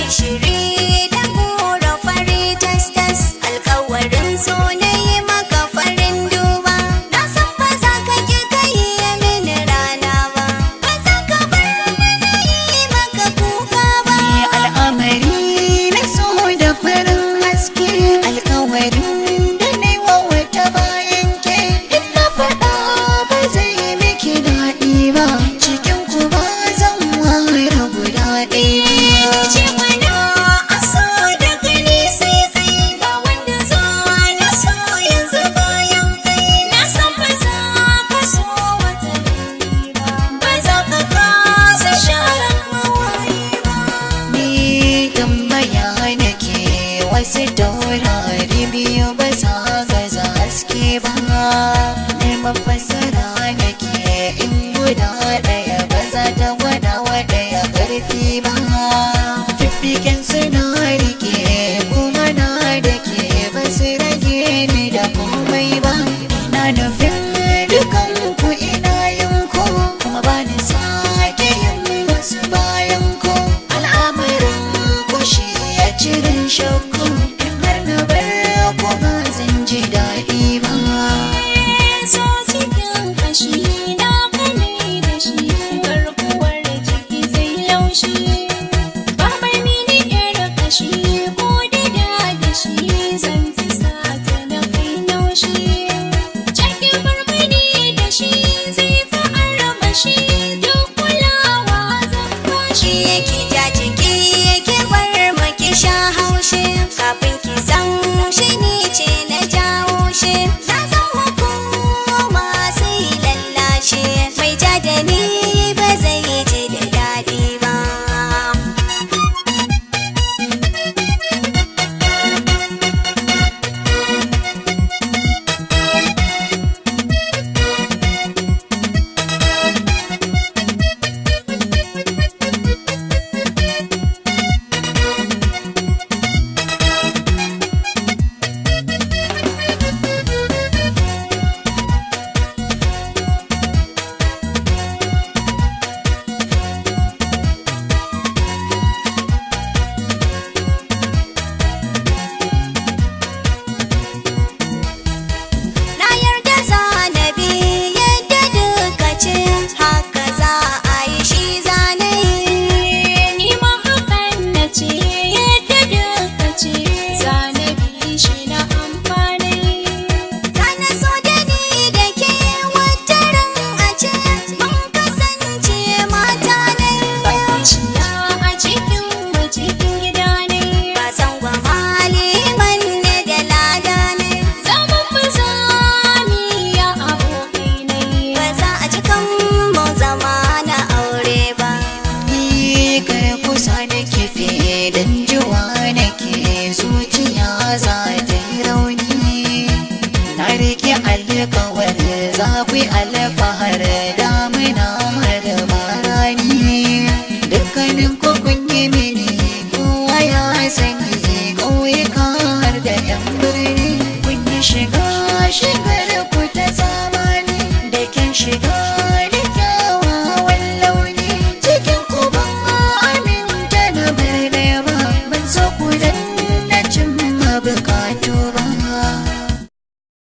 albishiri da goro fari tas-tas, alkawarin so na yi maka farin duba. Na san ba za ka ki kai mini rana ba, ba za ka bar ni na yi maka kuka ba. Al'amari na so da farin haske, alkawarin da na yi wa wata bayan ke. In na faɗa ba zai yi miki daɗi ba, cikin ku ba zan ware guda ɗaya. Ce mana a so da gani sai kai, ba wanda za na so yanzu bayan kai. Na san ba za ka so wata ni ba, ba za ka kasa share hawaye ba. Ni tambaya nake, wasu taurari biyu ba sa gaza haske ba. Neman fassara nake, in guda ɗaya ba za ta gwada wa ɗaya ƙarfi ba. Fiffiken suna rike kuma na da ke, ba su rage ni da komai ba. Ina nufin dukan ku ina yin ku, kuma ba ni sake yin wasu bayan ku. Al'amarin ku shi ya cirin shakku, in har na bar ku ba zan ji daɗi ba. So cikin kashi na kane da shi, garkuwar jiki zai laushi. Ba mai mini yar kashi ko dida da shi, zan fi sata na kai naushi. Cikin barbani da shi zai fi armashi, duk kulawa zan bashi. Ki ja jiki ki bar maki sha haushi, kafin ki san shi ni ce na jawo shi. Na san hukuma sai lallashi, mai ja da ni ba zai ji da daɗi ba. Na yarda za na bi yadda duka ce, haka za a yi shi zanayi. Ni ma hakan na ce, yadda duka ce, za na bi shi na amfani. Za na so da ni da ke wataran a ce, mun kasance mata ne. Banciya a cikin mu cikin gida ne, ba san gwamali manne da lada ne. Zaman mu zamiya abokai ne, ba za a cikan mu zama na aure ba. Ni kar kusa da kife dan juwa nake, zuciya za ta yi rauni. Na rike alkawar za ku yi alfahar damina har marani. Dukkanin ku kun yi mini, kowa ya sani, ƙauyuka har da 'yan birni. Kun yi shigar ku ta zamani, da kyan shiga da kyawawan launi. Cikin ku ban aminta na bar ɗaya ba, ban so ku danna cimma bukatu ba.